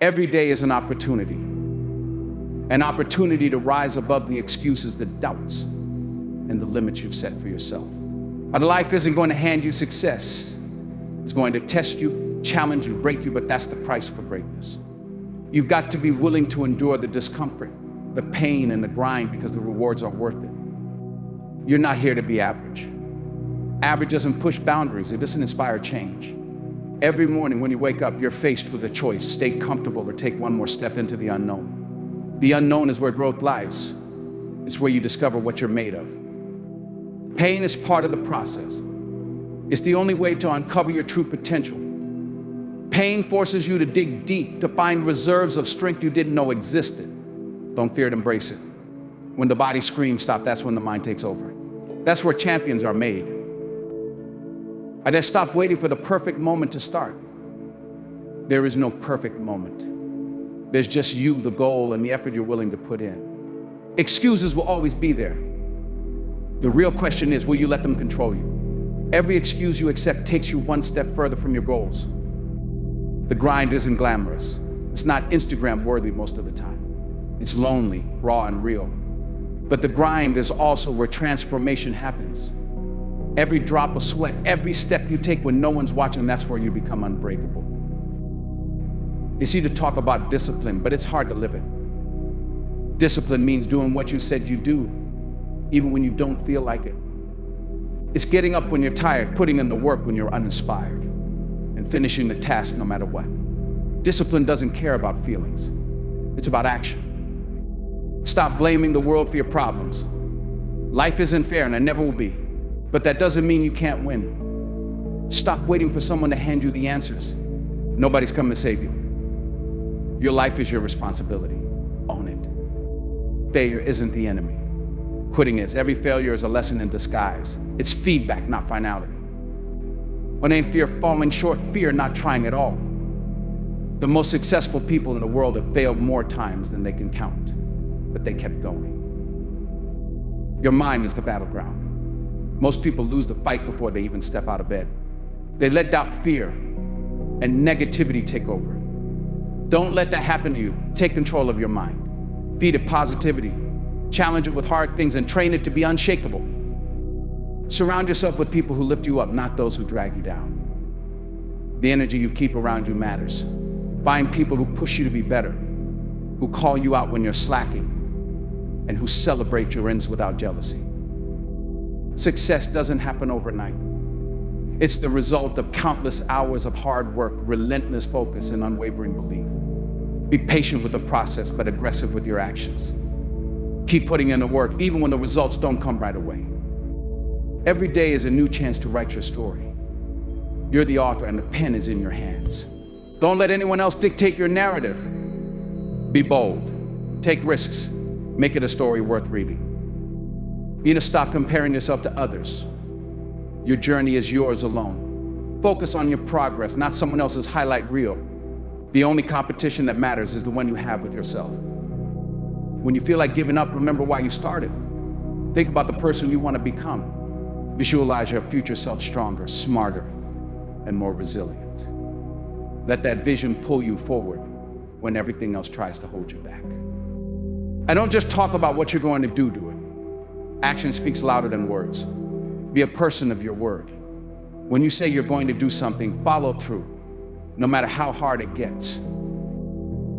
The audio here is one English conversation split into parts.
Every day is an opportunity to rise above the excuses, the doubts, and the limits you've set for yourself. But life isn't going to hand you success. It's going to test you, challenge you, break you, but that's the price for greatness. You've got to be willing to endure the discomfort, the pain, and the grind because the rewards are worth it. You're not here to be average. Average doesn't push boundaries. It doesn't inspire change. Every morning when you wake up, you're faced with a choice: stay comfortable or take one more step into the unknown. The unknown is where growth lies. It's where you discover what you're made of. Pain is part of the process. It's the only way to uncover your true potential. Pain forces you to dig deep, to find reserves of strength you didn't know existed. Don't fear it, embrace it. When the body screams stop, that's when the mind takes over. That's where champions are made. I just stop waiting for the perfect moment to start. There is no perfect moment. There's just you, the goal, and the effort you're willing to put in. Excuses will always be there. The real question is, will you let them control you? Every excuse you accept takes you one step further from your goals. The grind isn't glamorous. It's not Instagram worthy most of the time. It's lonely, raw, and real. But the grind is also where transformation happens. Every drop of sweat, every step you take when no one's watching, that's where you become unbreakable. It's easy to talk about discipline, but it's hard to live it. Discipline means doing what you said you do, even when you don't feel like it. It's getting up when you're tired, putting in the work when you're uninspired, and finishing the task no matter what. Discipline doesn't care about feelings. It's about action. Stop blaming the world for your problems. Life isn't fair, and it never will be. But that doesn't mean you can't win. Stop waiting for someone to hand you the answers. Nobody's coming to save you. Your life is your responsibility. Own it. Failure isn't the enemy. Quitting is. Every failure is a lesson in disguise. It's feedback, not finality. When ain't fear falling short, fear not trying at all. The most successful people in the world have failed more times than they can count, but they kept going. Your mind is the battleground. Most people lose the fight before they even step out of bed. They let doubt, fear, and negativity take over. Don't let that happen to you. Take control of your mind. Feed it positivity. Challenge it with hard things and train it to be unshakable. Surround yourself with people who lift you up, not those who drag you down. The energy you keep around you matters. Find people who push you to be better, who call you out when you're slacking, and who celebrate your wins without jealousy. Success doesn't happen overnight. It's the result of countless hours of hard work, relentless focus, and unwavering belief. Be patient with the process, but aggressive with your actions. Keep putting in the work, even when the results don't come right away. Every day is a new chance to write your story. You're the author, and the pen is in your hands. Don't let anyone else dictate your narrative. Be bold. Take risks. Make it a story worth reading. You need to stop comparing yourself to others. Your journey is yours alone. Focus on your progress, not someone else's highlight reel. The only competition that matters is the one you have with yourself. When you feel like giving up, remember why you started. Think about the person you want to become. Visualize your future self stronger, smarter, and more resilient. Let that vision pull you forward when everything else tries to hold you back. And don't just talk about what you're going to do it. Action speaks louder than words. Be a person of your word. When you say you're going to do something, follow through, no matter how hard it gets.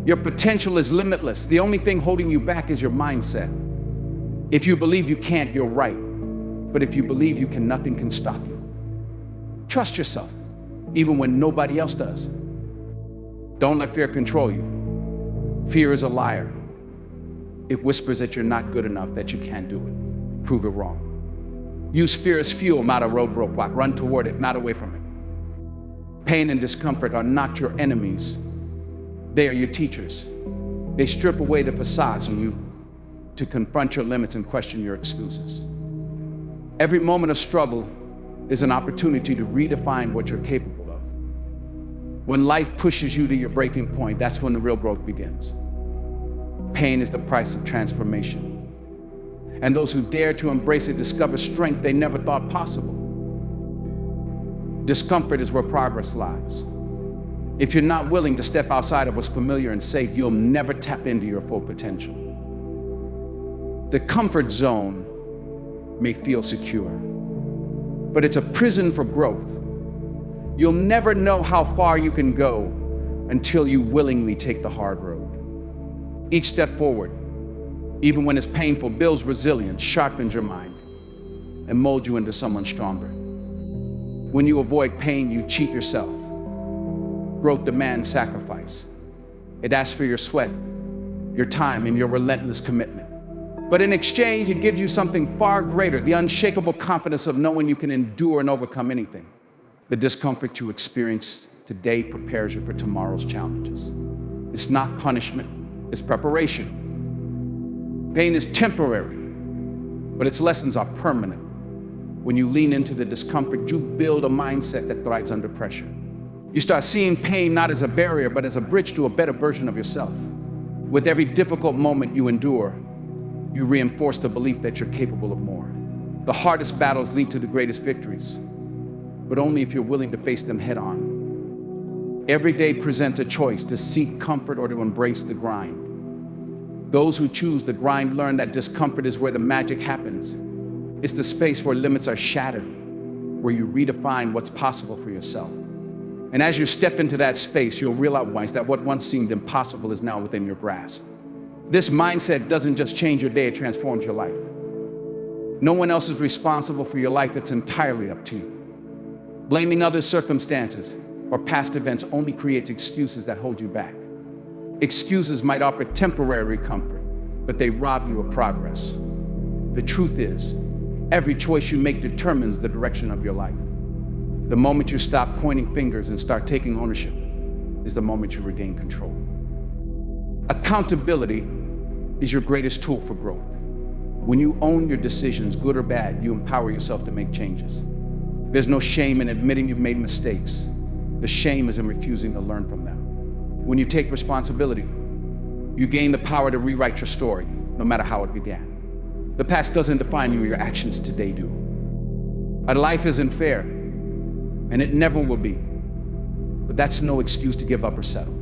Your potential is limitless. The only thing holding you back is your mindset. If you believe you can't, you're right. But if you believe you can, nothing can stop you. Trust yourself, even when nobody else does. Don't let fear control you. Fear is a liar. It whispers that you're not good enough, that you can't do it. Prove it wrong. Use fear as fuel, not a roadblock. Run toward it, not away from it. Pain and discomfort are not your enemies. They are your teachers. They strip away the facades on you to confront your limits and question your excuses. Every moment of struggle is an opportunity to redefine what you're capable of. When life pushes you to your breaking point, that's when the real growth begins. Pain is the price of transformation. And those who dare to embrace it discover strength they never thought possible. Discomfort is where progress lies. If you're not willing to step outside of what's familiar and safe, you'll never tap into your full potential. The comfort zone may feel secure, but it's a prison for growth. You'll never know how far you can go until you willingly take the hard road. Each step forward, even when it's painful, builds resilience, sharpens your mind, and molds you into someone stronger. When you avoid pain, you cheat yourself. Growth demands sacrifice. It asks for your sweat, your time, and your relentless commitment. But in exchange, it gives you something far greater, the unshakable confidence of knowing you can endure and overcome anything. The discomfort you experience today prepares you for tomorrow's challenges. It's not punishment, it's preparation. Pain is temporary, but its lessons are permanent. When you lean into the discomfort, you build a mindset that thrives under pressure. You start seeing pain not as a barrier, but as a bridge to a better version of yourself. With every difficult moment you endure, you reinforce the belief that you're capable of more. The hardest battles lead to the greatest victories, but only if you're willing to face them head on. Every day presents a choice to seek comfort or to embrace the grind. Those who choose the grind learn that discomfort is where the magic happens. It's the space where limits are shattered, where you redefine what's possible for yourself. And as you step into that space, you'll realize that what once seemed impossible is now within your grasp. This mindset doesn't just change your day, it transforms your life. No one else is responsible for your life, it's entirely up to you. Blaming other circumstances or past events only creates excuses that hold you back. Excuses might offer temporary comfort, but they rob you of progress. The truth is, every choice you make determines the direction of your life. The moment you stop pointing fingers and start taking ownership is the moment you regain control. Accountability is your greatest tool for growth. When you own your decisions, good or bad, you empower yourself to make changes. There's no shame in admitting you've made mistakes. The shame is in refusing to learn from them. When you take responsibility, you gain the power to rewrite your story, no matter how it began. The past doesn't define you, your actions today do. Our life isn't fair, and it never will be. But that's no excuse to give up or settle.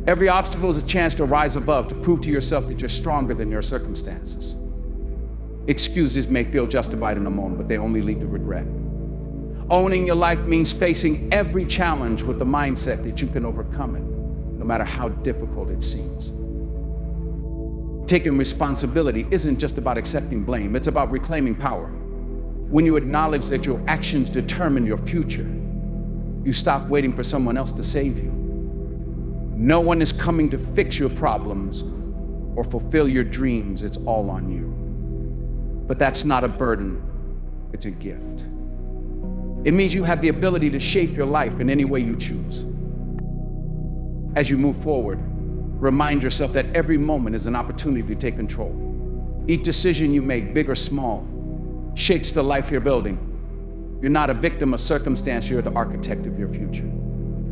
Every obstacle is a chance to rise above, to prove to yourself that you're stronger than your circumstances. Excuses may feel justified in a moment, but they only lead to regret. Owning your life means facing every challenge with the mindset that you can overcome it, no matter how difficult it seems. Taking responsibility isn't just about accepting blame, it's about reclaiming power. When you acknowledge that your actions determine your future, you stop waiting for someone else to save you. No one is coming to fix your problems or fulfill your dreams, it's all on you. But that's not a burden, it's a gift. It means you have the ability to shape your life in any way you choose. As you move forward, remind yourself that every moment is an opportunity to take control. Each decision you make, big or small, shapes the life you're building. You're not a victim of circumstance, you're the architect of your future.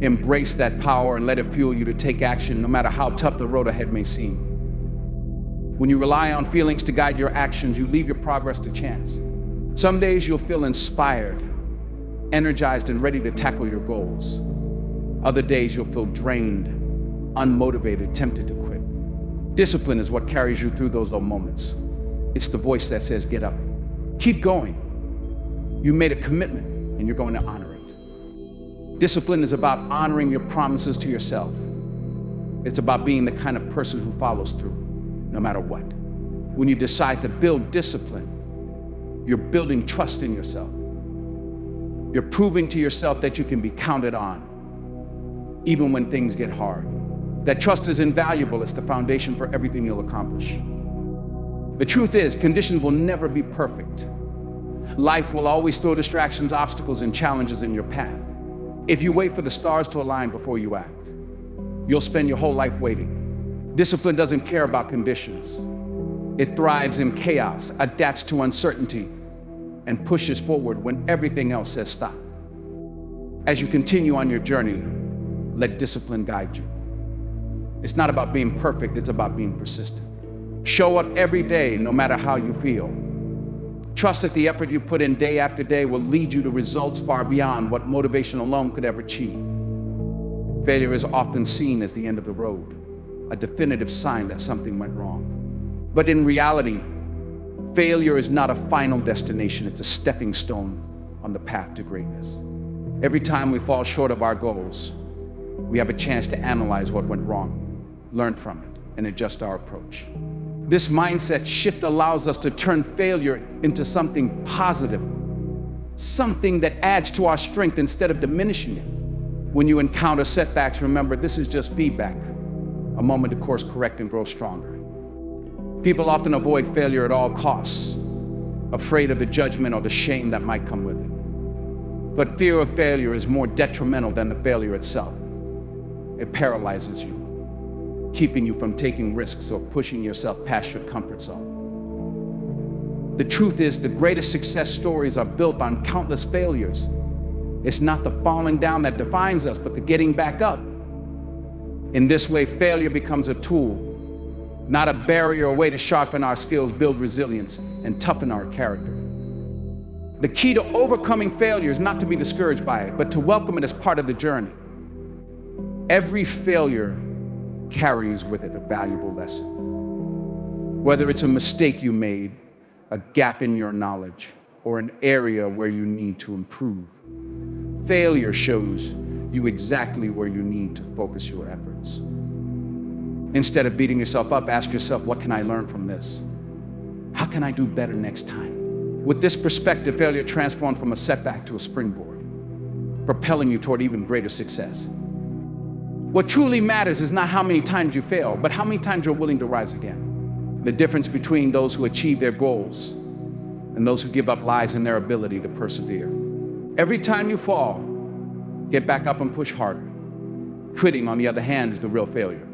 Embrace that power and let it fuel you to take action, no matter how tough the road ahead may seem. When you rely on feelings to guide your actions, you leave your progress to chance. Some days you'll feel inspired, energized, and ready to tackle your goals. Other days you'll feel drained, unmotivated, tempted to quit. Discipline is what carries you through those low moments. It's the voice that says, get up, keep going. You made a commitment and you're going to honor it. Discipline is about honoring your promises to yourself. It's about being the kind of person who follows through, no matter what. When you decide to build discipline, you're building trust in yourself. You're proving to yourself that you can be counted on, even when things get hard. That trust is invaluable. It's the foundation for everything you'll accomplish. The truth is, conditions will never be perfect. Life will always throw distractions, obstacles, and challenges in your path. If you wait for the stars to align before you act, you'll spend your whole life waiting. Discipline doesn't care about conditions. It thrives in chaos, adapts to uncertainty, and pushes forward when everything else says stop. As you continue on your journey, let discipline guide you. It's not about being perfect, it's about being persistent. Show up every day, no matter how you feel. Trust that the effort you put in day after day will lead you to results far beyond what motivation alone could ever achieve. Failure is often seen as the end of the road, a definitive sign that something went wrong. But in reality, failure is not a final destination, it's a stepping stone on the path to greatness. Every time we fall short of our goals, we have a chance to analyze what went wrong, learn from it, and adjust our approach. This mindset shift allows us to turn failure into something positive, something that adds to our strength instead of diminishing it. When you encounter setbacks, remember this is just feedback, a moment to course correct and grow stronger. People often avoid failure at all costs, afraid of the judgment or the shame that might come with it. But fear of failure is more detrimental than the failure itself. It paralyzes you, keeping you from taking risks or pushing yourself past your comfort zone. The truth is, the greatest success stories are built on countless failures. It's not the falling down that defines us, but the getting back up. In this way, failure becomes a tool, not a barrier, a way to sharpen our skills, build resilience, and toughen our character. The key to overcoming failure is not to be discouraged by it, but to welcome it as part of the journey. Every failure carries with it a valuable lesson. Whether it's a mistake you made, a gap in your knowledge, or an area where you need to improve, failure shows you exactly where you need to focus your efforts. Instead of beating yourself up, ask yourself, what can I learn from this? How can I do better next time? With this perspective, failure transforms from a setback to a springboard, propelling you toward even greater success. What truly matters is not how many times you fail, but how many times you're willing to rise again. The difference between those who achieve their goals and those who give up lies in their ability to persevere. Every time you fall, get back up and push harder. Quitting, on the other hand, is the real failure.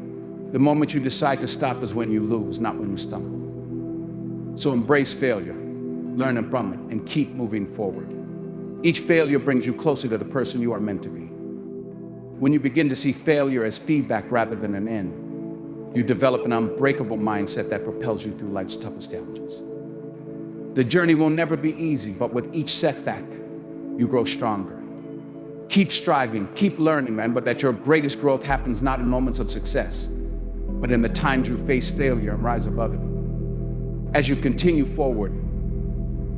The moment you decide to stop is when you lose, not when you stumble. So embrace failure, learn from it, and keep moving forward. Each failure brings you closer to the person you are meant to be. When you begin to see failure as feedback rather than an end, you develop an unbreakable mindset that propels you through life's toughest challenges. The journey will never be easy, but with each setback, you grow stronger. Keep striving, keep learning, man, but that your greatest growth happens not in moments of success, but in the times you face failure and rise above it. As you continue forward,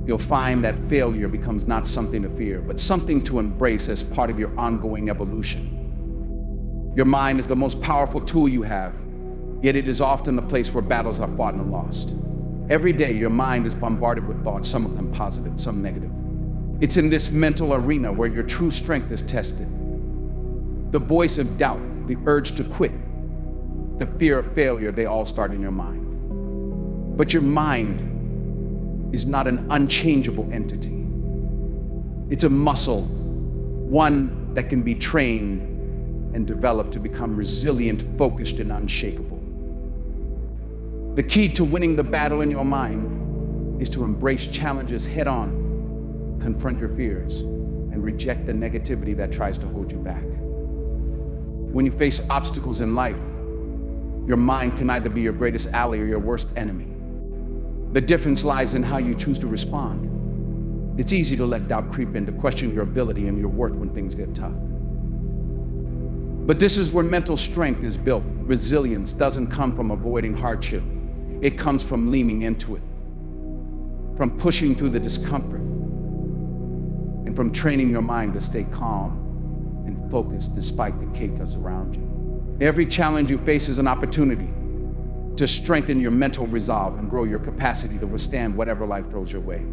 you'll find that failure becomes not something to fear, but something to embrace as part of your ongoing evolution. Your mind is the most powerful tool you have, yet it is often the place where battles are fought and lost. Every day, your mind is bombarded with thoughts, some of them positive, some negative. It's in this mental arena where your true strength is tested. The voice of doubt, the urge to quit, the fear of failure, they all start in your mind. But your mind is not an unchangeable entity. It's a muscle, one that can be trained and developed to become resilient, focused, and unshakable. The key to winning the battle in your mind is to embrace challenges head on, confront your fears, and reject the negativity that tries to hold you back. When you face obstacles in life, your mind can either be your greatest ally or your worst enemy. The difference lies in how you choose to respond. It's easy to let doubt creep in, to question your ability and your worth when things get tough. But this is where mental strength is built. Resilience doesn't come from avoiding hardship. It comes from leaning into it, from pushing through the discomfort, and from training your mind to stay calm and focused despite the chaos around you. Every challenge you face is an opportunity to strengthen your mental resolve and grow your capacity to withstand whatever life throws your way.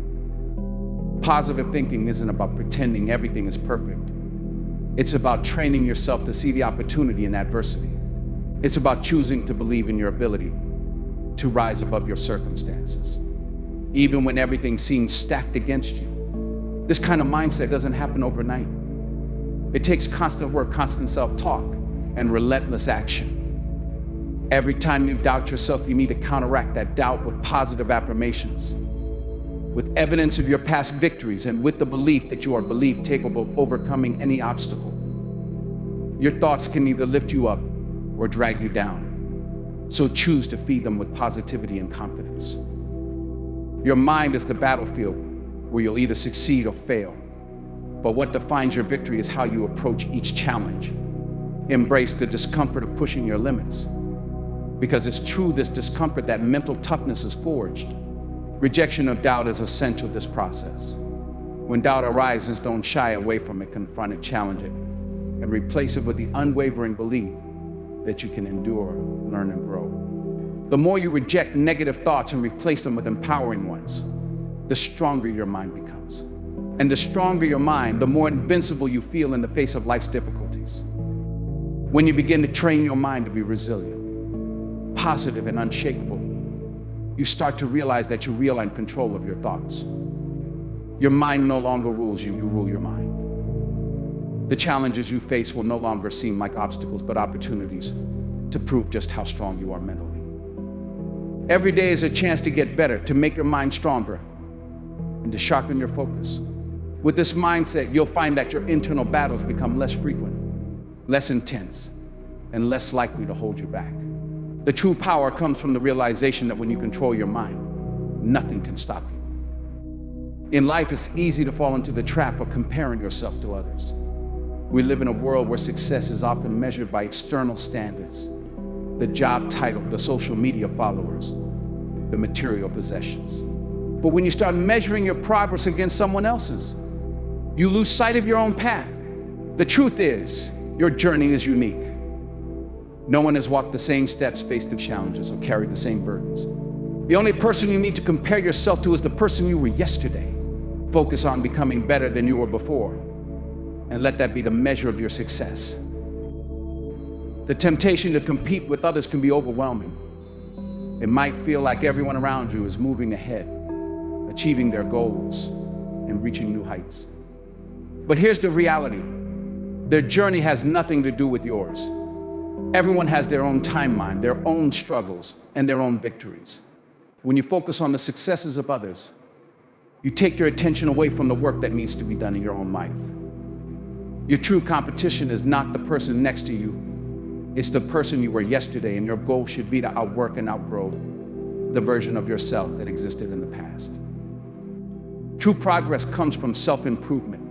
Positive thinking isn't about pretending everything is perfect. It's about training yourself to see the opportunity in adversity. It's about choosing to believe in your ability to rise above your circumstances, even when everything seems stacked against you. This kind of mindset doesn't happen overnight. It takes constant work, constant self-talk, and relentless action. Every time you doubt yourself, you need to counteract that doubt with positive affirmations, with evidence of your past victories, and with the belief that you are capable of overcoming any obstacle. Your thoughts can either lift you up or drag you down. So choose to feed them with positivity and confidence. Your mind is the battlefield where you'll either succeed or fail. But what defines your victory is how you approach each challenge. Embrace the discomfort of pushing your limits, because it's through this discomfort that mental toughness is forged. Rejection of doubt is essential to this process. When doubt arises, don't shy away from it, confront it, challenge it, and replace it with the unwavering belief that you can endure, learn, and grow. The more you reject negative thoughts and replace them with empowering ones, the stronger your mind becomes. And the stronger your mind, the more invincible you feel in the face of life's difficulties. When you begin to train your mind to be resilient, positive, and unshakable, you start to realize that you realign control of your thoughts. Your mind no longer rules you, you rule your mind. The challenges you face will no longer seem like obstacles, but opportunities to prove just how strong you are mentally. Every day is a chance to get better, to make your mind stronger, and to sharpen your focus. With this mindset, you'll find that your internal battles become less frequent, less intense, and less likely to hold you back. The true power comes from the realization that when you control your mind, nothing can stop you. In life, it's easy to fall into the trap of comparing yourself to others. We live in a world where success is often measured by external standards, the job title, the social media followers, the material possessions. But when you start measuring your progress against someone else's, you lose sight of your own path. The truth is, your journey is unique. No one has walked the same steps, faced the challenges, or carried the same burdens. The only person you need to compare yourself to is the person you were yesterday. Focus on becoming better than you were before, and let that be the measure of your success. The temptation to compete with others can be overwhelming. It might feel like everyone around you is moving ahead, achieving their goals, and reaching new heights. But here's the reality. Their journey has nothing to do with yours. Everyone has their own timeline, their own struggles, and their own victories. When you focus on the successes of others, you take your attention away from the work that needs to be done in your own life. Your true competition is not the person next to you. It's the person you were yesterday, and your goal should be to outwork and outgrow the version of yourself that existed in the past. True progress comes from self-improvement,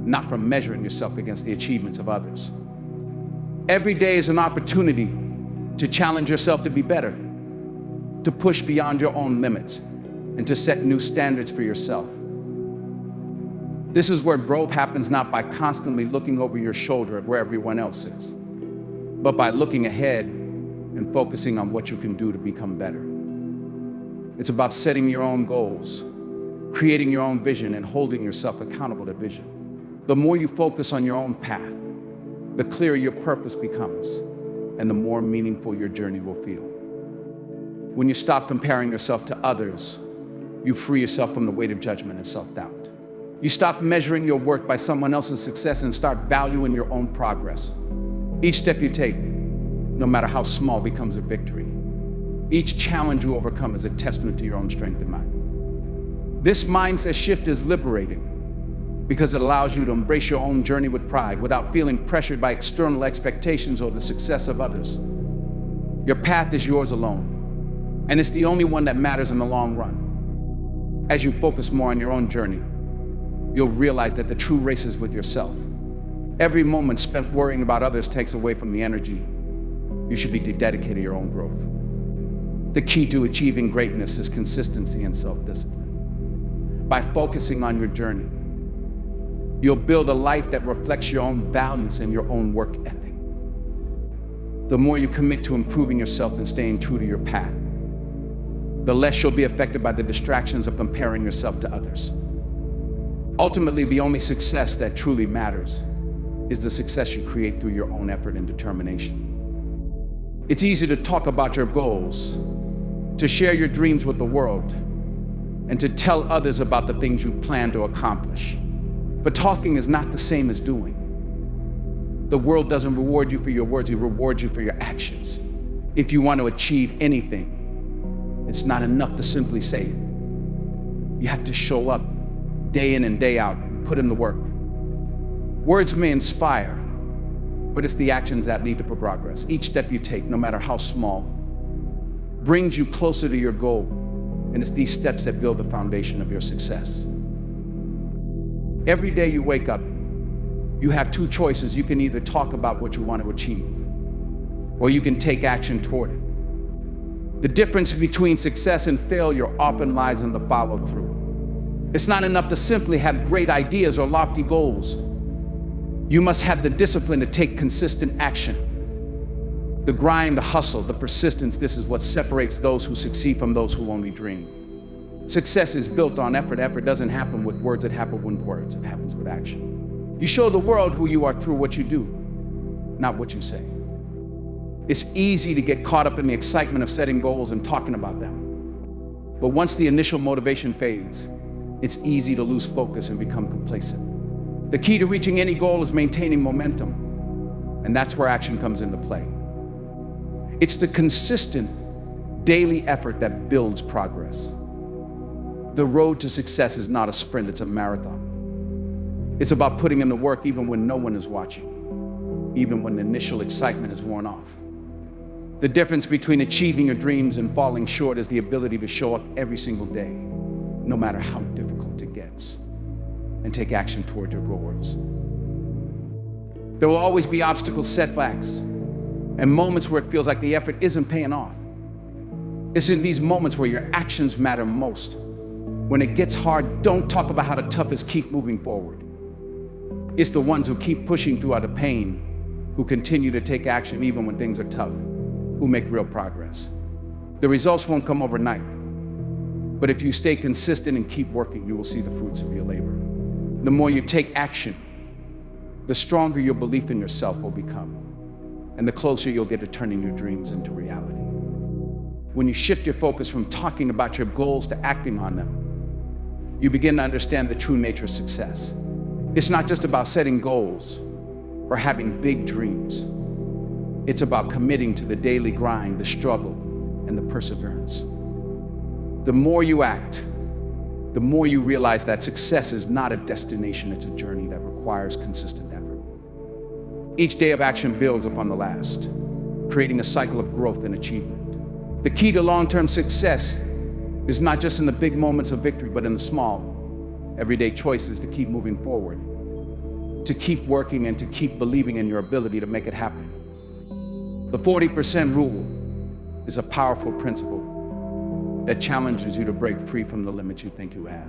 not from measuring yourself against the achievements of others. Every day is an opportunity to challenge yourself to be better, to push beyond your own limits, and to set new standards for yourself. This is where growth happens, not by constantly looking over your shoulder at where everyone else is, but by looking ahead and focusing on what you can do to become better. It's about setting your own goals, creating your own vision, and holding yourself accountable to vision. The more you focus on your own path, the clearer your purpose becomes, and the more meaningful your journey will feel. When you stop comparing yourself to others, you free yourself from the weight of judgment and self-doubt. You stop measuring your worth by someone else's success and start valuing your own progress. Each step you take, no matter how small, becomes a victory. Each challenge you overcome is a testament to your own strength and mind. This mindset shift is liberating because it allows you to embrace your own journey with pride without feeling pressured by external expectations or the success of others. Your path is yours alone, and it's the only one that matters in the long run. As you focus more on your own journey, you'll realize that the true race is with yourself. Every moment spent worrying about others takes away from the energy you should be dedicated to your own growth. The key to achieving greatness is consistency and self-discipline. By focusing on your journey, you'll build a life that reflects your own values and your own work ethic. The more you commit to improving yourself and staying true to your path, the less you'll be affected by the distractions of comparing yourself to others. Ultimately, the only success that truly matters is the success you create through your own effort and determination. It's easy to talk about your goals, to share your dreams with the world, and to tell others about the things you plan to accomplish. But talking is not the same as doing. The world doesn't reward you for your words, it rewards you for your actions. If you want to achieve anything, it's not enough to simply say it. You have to show up day in and day out, put in the work. Words may inspire, but it's the actions that lead to progress. Each step you take, no matter how small, brings you closer to your goal, and it's these steps that build the foundation of your success. Every day you wake up, You have two choices. You can either talk about what you want to achieve, or you can take action toward it. The difference between success and failure often lies in the follow-through. It's not enough to simply have great ideas or lofty goals. You must have the discipline to take consistent action. The grind, the hustle, the persistence, this is what separates those who succeed from those who only dream. Success is built on effort. Effort doesn't happen with words, it happens with words. It happens with action. You show the world who you are through what you do, not what you say. It's easy to get caught up in the excitement of setting goals and talking about them. But once the initial motivation fades, it's easy to lose focus and become complacent. The key to reaching any goal is maintaining momentum, and that's where action comes into play. It's the consistent daily effort that builds progress. The road to success is not a sprint, it's a marathon. It's about putting in the work even when no one is watching, even when the initial excitement is worn off. The difference between achieving your dreams and falling short is the ability to show up every single day, no matter how difficult it gets, and take action toward your goals. There will always be obstacles, setbacks, and moments where it feels like the effort isn't paying off. It's in these moments where your actions matter most. When it gets hard, don't talk about how the toughest keep moving forward. It's the ones who keep pushing throughout the pain, who continue to take action even when things are tough, who make real progress. The results won't come overnight, but if you stay consistent and keep working, you will see the fruits of your labor. The more you take action, the stronger your belief in yourself will become, and the closer you'll get to turning your dreams into reality. When you shift your focus from talking about your goals to acting on them, you begin to understand the true nature of success. It's not just about setting goals or having big dreams. It's about committing to the daily grind, the struggle, and the perseverance. The more you act, the more you realize that success is not a destination, it's a journey that requires consistent effort. Each day of action builds upon the last, creating a cycle of growth and achievement. The key to long-term success is not just in the big moments of victory, but in the small, everyday choices to keep moving forward, to keep working and to keep believing in your ability to make it happen. The 40% rule is a powerful principle that challenges you to break free from the limits you think you have.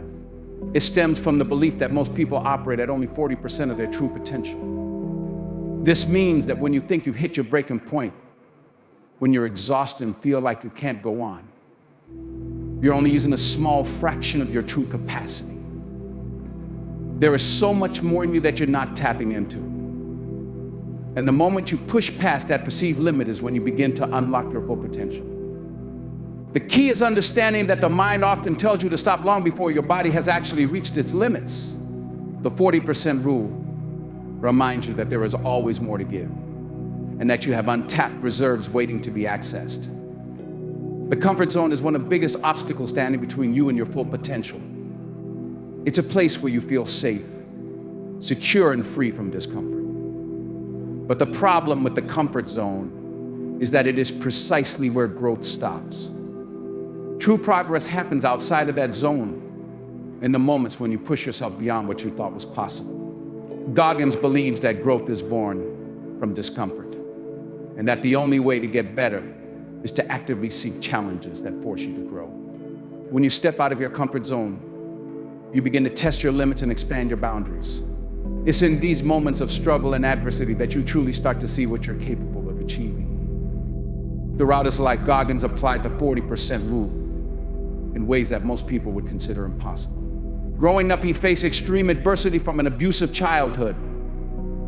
It stems from the belief that most people operate at only 40% of their true potential. This means that when you think you've hit your breaking point, when you're exhausted and feel like you can't go on, you're only using a small fraction of your true capacity. There is so much more in you that you're not tapping into. And the moment you push past that perceived limit is when you begin to unlock your full potential. The key is understanding that the mind often tells you to stop long before your body has actually reached its limits. The 40% rule reminds you that there is always more to give, and that you have untapped reserves waiting to be accessed. The comfort zone is one of the biggest obstacles standing between you and your full potential. It's a place where you feel safe, secure, and free from discomfort. But the problem with the comfort zone is that it is precisely where growth stops. True progress happens outside of that zone, in the moments when you push yourself beyond what you thought was possible. Goggins believes that growth is born from discomfort, and that the only way to get better is to actively seek challenges that force you to grow. When you step out of your comfort zone, you begin to test your limits and expand your boundaries. It's in these moments of struggle and adversity that you truly start to see what you're capable of achieving. Throughout his life, Goggins applied the 40% rule in ways that most people would consider impossible. Growing up, he faced extreme adversity, from an abusive childhood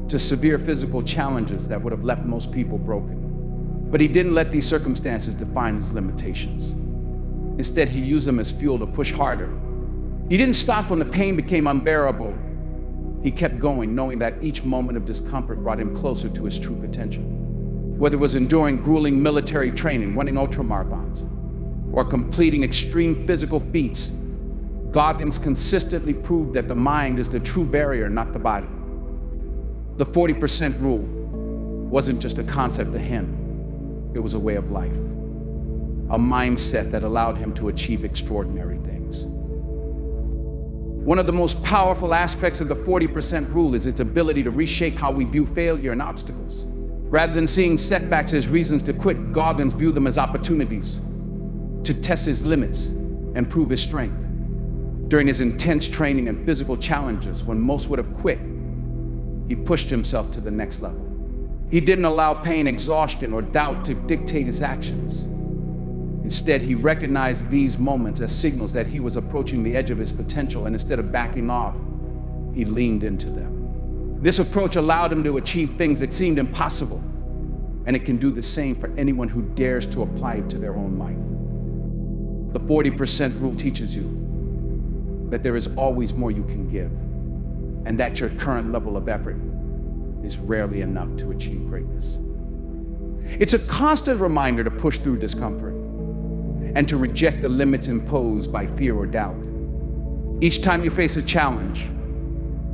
to severe physical challenges that would have left most people broken. But he didn't let these circumstances define his limitations. Instead, he used them as fuel to push harder. He didn't stop when the pain became unbearable. He kept going, knowing that each moment of discomfort brought him closer to his true potential. Whether it was enduring grueling military training, running ultramarathons, or completing extreme physical feats, Goggins consistently proved that the mind is the true barrier, not the body. The 40% rule wasn't just a concept to him, it was a way of life, a mindset that allowed him to achieve extraordinary things. One of the most powerful aspects of the 40% rule is its ability to reshape how we view failure and obstacles. Rather than seeing setbacks as reasons to quit, Goggins viewed them as opportunities to test his limits and prove his strength. During his intense training and physical challenges, when most would have quit, he pushed himself to the next level. He didn't allow pain, exhaustion, or doubt to dictate his actions. Instead, he recognized these moments as signals that he was approaching the edge of his potential, and instead of backing off, he leaned into them. This approach allowed him to achieve things that seemed impossible, and it can do the same for anyone who dares to apply it to their own life. The 40% rule teaches you that there is always more you can give, and that your current level of effort is rarely enough to achieve greatness. It's a constant reminder to push through discomfort and to reject the limits imposed by fear or doubt. Each time you face a challenge,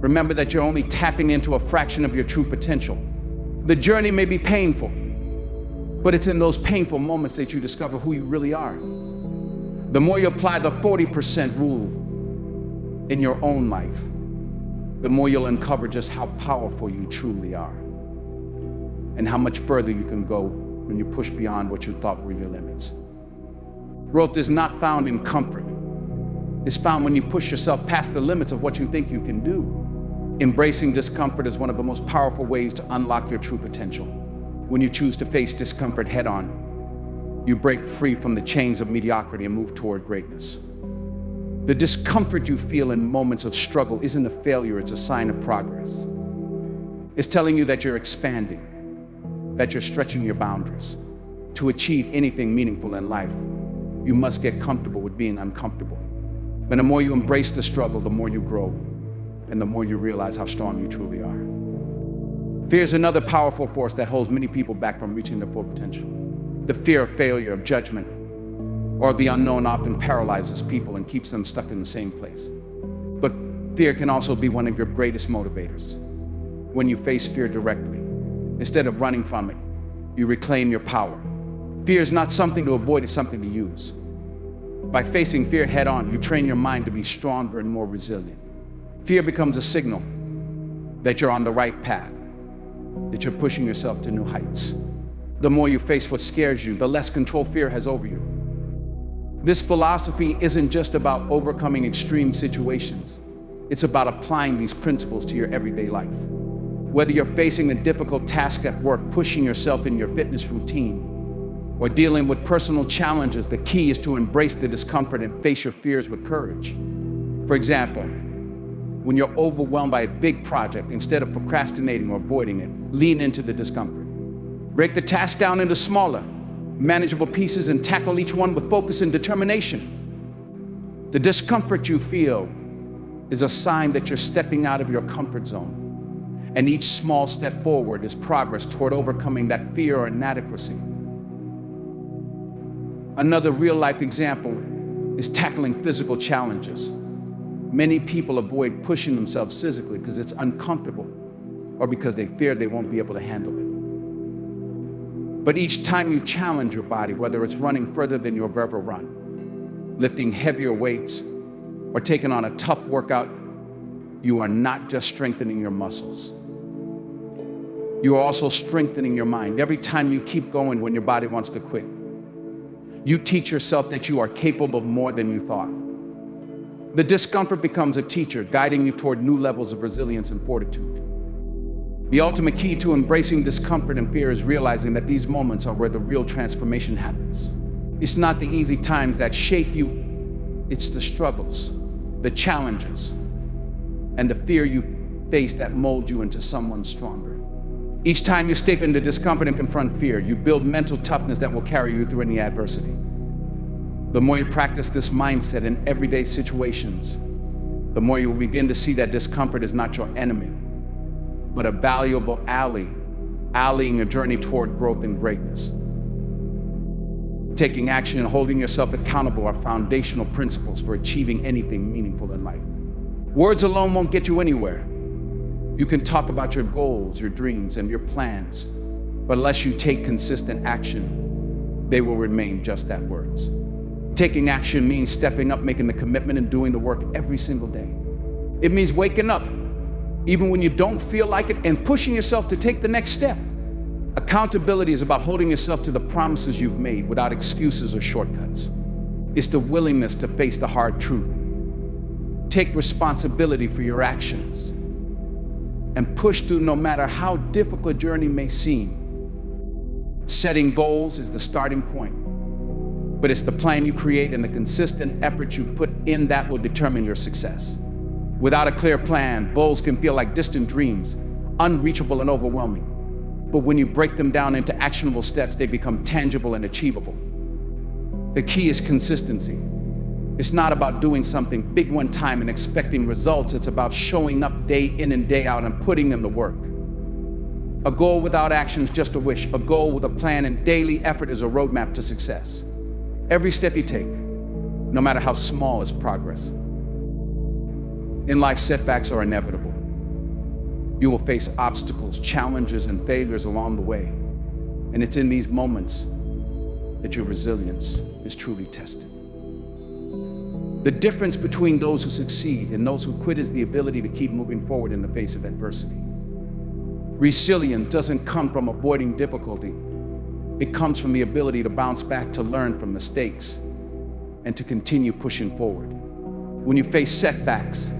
remember that you're only tapping into a fraction of your true potential. The journey may be painful, but it's in those painful moments that you discover who you really are. The more you apply the 40% rule in your own life, the more you'll uncover just how powerful you truly are and how much further you can go when you push beyond what you thought were your limits. Growth is not found in comfort. It's found when you push yourself past the limits of what you think you can do. Embracing discomfort is one of the most powerful ways to unlock your true potential. When you choose to face discomfort head on, you break free from the chains of mediocrity and move toward greatness. The discomfort you feel in moments of struggle isn't a failure, it's a sign of progress. It's telling you that you're expanding, that you're stretching your boundaries. To achieve anything meaningful in life, you must get comfortable with being uncomfortable. And the more you embrace the struggle, the more you grow, and the more you realize how strong you truly are. Fear is another powerful force that holds many people back from reaching their full potential. The fear of failure, of judgment, or the unknown often paralyzes people and keeps them stuck in the same place. But fear can also be one of your greatest motivators. When you face fear directly, instead of running from it, you reclaim your power. Fear is not something to avoid, it's something to use. By facing fear head on, you train your mind to be stronger and more resilient. Fear becomes a signal that you're on the right path, that you're pushing yourself to new heights. The more you face what scares you, the less control fear has over you. This philosophy isn't just about overcoming extreme situations. It's about applying these principles to your everyday life. Whether you're facing a difficult task at work, pushing yourself in your fitness routine, or dealing with personal challenges, the key is to embrace the discomfort and face your fears with courage. For example, when you're overwhelmed by a big project, instead of procrastinating or avoiding it, lean into the discomfort. Break the task down into smaller, manageable pieces and tackle each one with focus and determination. The discomfort you feel is a sign that you're stepping out of your comfort zone, and each small step forward is progress toward overcoming that fear or inadequacy. Another real-life example is tackling physical challenges. Many people avoid pushing themselves physically because it's uncomfortable or because they fear they won't be able to handle it. But each time you challenge your body, whether it's running further than you've ever run, lifting heavier weights, or taking on a tough workout, you are not just strengthening your muscles. You are also strengthening your mind. Every time you keep going when your body wants to quit, you teach yourself that you are capable of more than you thought. The discomfort becomes a teacher, guiding you toward new levels of resilience and fortitude. The ultimate key to embracing discomfort and fear is realizing that these moments are where the real transformation happens. It's not the easy times that shape you, it's the struggles, the challenges, and the fear you face that mold you into someone stronger. Each time you step into discomfort and confront fear, you build mental toughness that will carry you through any adversity. The more you practice this mindset in everyday situations, the more you will begin to see that discomfort is not your enemy, but a valuable allying a journey toward growth and greatness. Taking action and holding yourself accountable are foundational principles for achieving anything meaningful in life. Words alone won't get you anywhere. You can talk about your goals, your dreams, and your plans, but unless you take consistent action, they will remain just that, words. Taking action means stepping up, making the commitment, and doing the work every single day. It means waking up, even when you don't feel like it, and pushing yourself to take the next step. Accountability is about holding yourself to the promises you've made without excuses or shortcuts. It's the willingness to face the hard truth. Take responsibility for your actions and push through no matter how difficult a journey may seem. Setting goals is the starting point, but it's the plan you create and the consistent effort you put in that will determine your success. Without a clear plan, goals can feel like distant dreams, unreachable and overwhelming. But when you break them down into actionable steps, they become tangible and achievable. The key is consistency. It's not about doing something big one time and expecting results. It's about showing up day in and day out and putting in the work. A goal without action is just a wish. A goal with a plan and daily effort is a roadmap to success. Every step you take, no matter how small, is progress. In life, setbacks are inevitable. You will face obstacles, challenges, and failures along the way. And it's in these moments that your resilience is truly tested. The difference between those who succeed and those who quit is the ability to keep moving forward in the face of adversity. Resilience doesn't come from avoiding difficulty. It comes from the ability to bounce back, to learn from mistakes, and to continue pushing forward. When you face setbacks,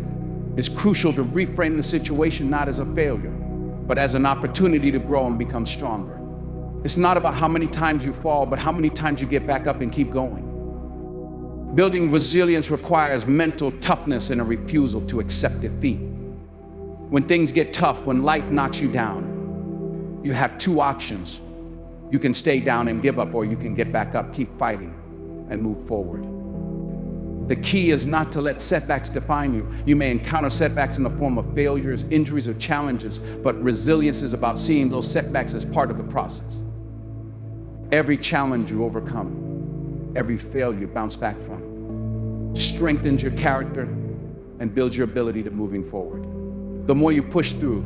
it's crucial to reframe the situation not as a failure, but as an opportunity to grow and become stronger. It's not about how many times you fall, but how many times you get back up and keep going. Building resilience requires mental toughness and a refusal to accept defeat. When things get tough, when life knocks you down, you have two options. You can stay down and give up, or you can get back up, keep fighting, and move forward. The key is not to let setbacks define you. You may encounter setbacks in the form of failures, injuries, or challenges, but resilience is about seeing those setbacks as part of the process. Every challenge you overcome, every failure you bounce back from, strengthens your character and builds your ability to moving forward. The more you push through,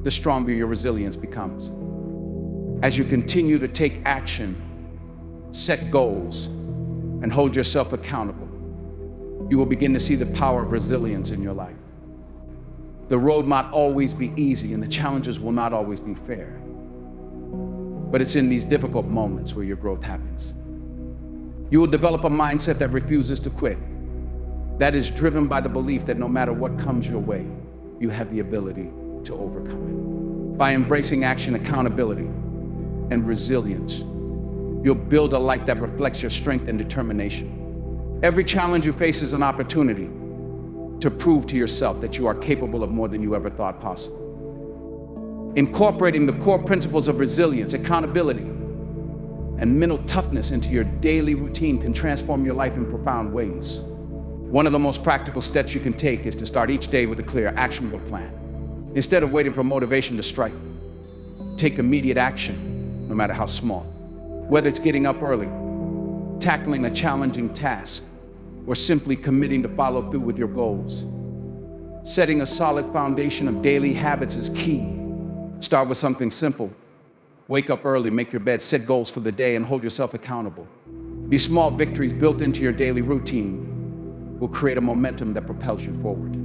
the stronger your resilience becomes. As you continue to take action, set goals, and hold yourself accountable, you will begin to see the power of resilience in your life. The road might always be easy and the challenges will not always be fair. But it's in these difficult moments where your growth happens. You will develop a mindset that refuses to quit. That is driven by the belief that no matter what comes your way, you have the ability to overcome it. By embracing action, accountability, and resilience, you'll build a life that reflects your strength and determination. Every challenge you face is an opportunity to prove to yourself that you are capable of more than you ever thought possible. Incorporating the core principles of resilience, accountability, and mental toughness into your daily routine can transform your life in profound ways. One of the most practical steps you can take is to start each day with a clear, actionable plan. Instead of waiting for motivation to strike, take immediate action, no matter how small. Whether it's getting up early, tackling a challenging task, or simply committing to follow through with your goals. Setting a solid foundation of daily habits is key. Start with something simple. Wake up early, make your bed, set goals for the day, and hold yourself accountable. These small victories built into your daily routine will create a momentum that propels you forward.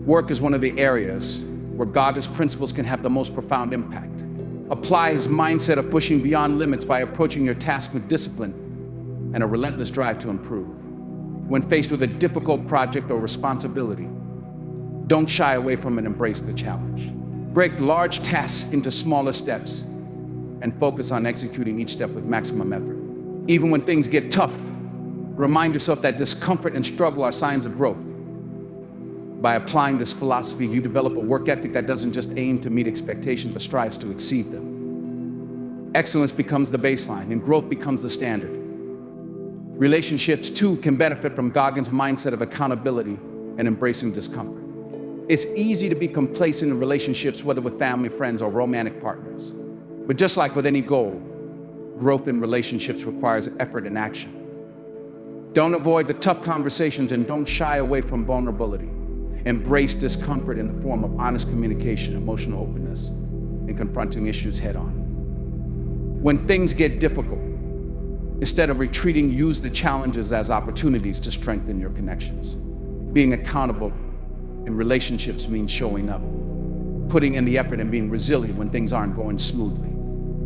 Work is one of the areas where God's principles can have the most profound impact. Apply his mindset of pushing beyond limits by approaching your task with discipline and a relentless drive to improve. When faced with a difficult project or responsibility, don't shy away from and embrace the challenge. Break large tasks into smaller steps and focus on executing each step with maximum effort. Even when things get tough, remind yourself that discomfort and struggle are signs of growth. By applying this philosophy, you develop a work ethic that doesn't just aim to meet expectations, but strives to exceed them. Excellence becomes the baseline, and growth becomes the standard. Relationships, too, can benefit from Goggins' mindset of accountability and embracing discomfort. It's easy to be complacent in relationships, whether with family, friends, or romantic partners. But just like with any goal, growth in relationships requires effort and action. Don't avoid the tough conversations and don't shy away from vulnerability. Embrace discomfort in the form of honest communication, emotional openness, and confronting issues head on. When things get difficult, instead of retreating, use the challenges as opportunities to strengthen your connections. Being accountable And relationships mean showing up, putting in the effort and being resilient when things aren't going smoothly.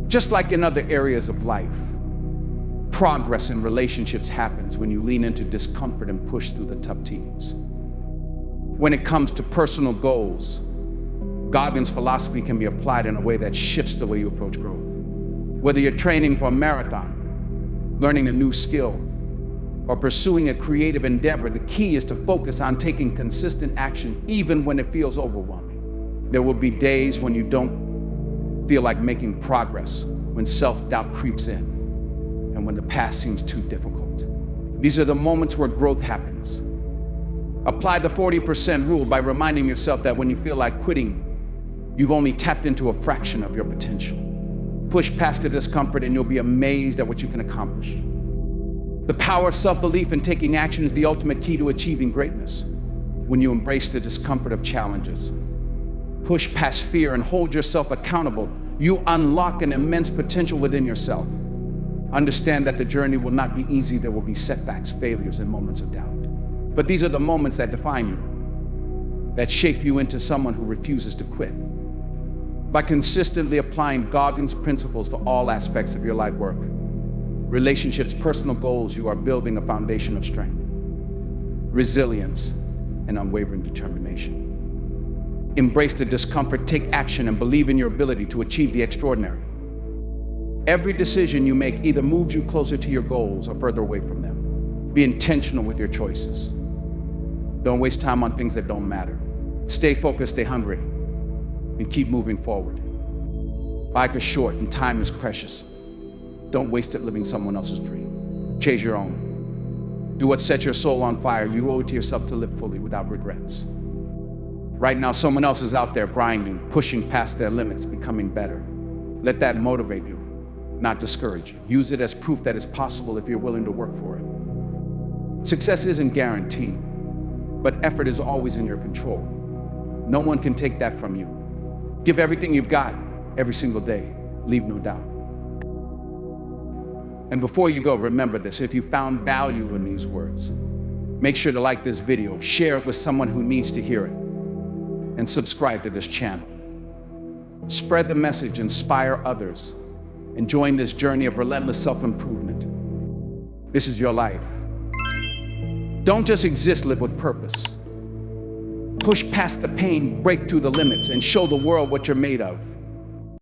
Just like in other areas of life, progress in relationships happens when you lean into discomfort and push through the tough times. When it comes to personal goals, Goggins' philosophy can be applied in a way that shifts the way you approach growth. Whether you're training for a marathon, learning a new skill, or pursuing a creative endeavor, the key is to focus on taking consistent action even when it feels overwhelming. There will be days when you don't feel like making progress, when self-doubt creeps in, and when the past seems too difficult. These are the moments where growth happens. Apply the 40% rule by reminding yourself that when you feel like quitting, you've only tapped into a fraction of your potential. Push past the discomfort and you'll be amazed at what you can accomplish. The power of self-belief in taking action is the ultimate key to achieving greatness. When you embrace the discomfort of challenges, push past fear and hold yourself accountable, you unlock an immense potential within yourself. Understand that the journey will not be easy. There will be setbacks, failures, and moments of doubt. But these are the moments that define you, that shape you into someone who refuses to quit. By consistently applying Goggins' principles to all aspects of your life work, relationships, personal goals, you are building a foundation of strength, resilience, and unwavering determination. Embrace the discomfort, take action, and believe in your ability to achieve the extraordinary. Every decision you make either moves you closer to your goals or further away from them. Be intentional with your choices. Don't waste time on things that don't matter. Stay focused, stay hungry, and keep moving forward. Life is short and time is precious. Don't waste it living someone else's dream. Chase your own. Do what sets your soul on fire. You owe it to yourself to live fully without regrets. Right now, someone else is out there grinding, pushing past their limits, becoming better. Let that motivate you, not discourage you. Use it as proof that it's possible if you're willing to work for it. Success isn't guaranteed, but effort is always in your control. No one can take that from you. Give everything you've got every single day. Leave no doubt. And before you go, remember this. If you found value in these words, make sure to like this video, share it with someone who needs to hear it, and subscribe to this channel. Spread the message, inspire others, and join this journey of relentless self-improvement. This is your life. Don't just exist, live with purpose. Push past the pain, break through the limits, and show the world what you're made of.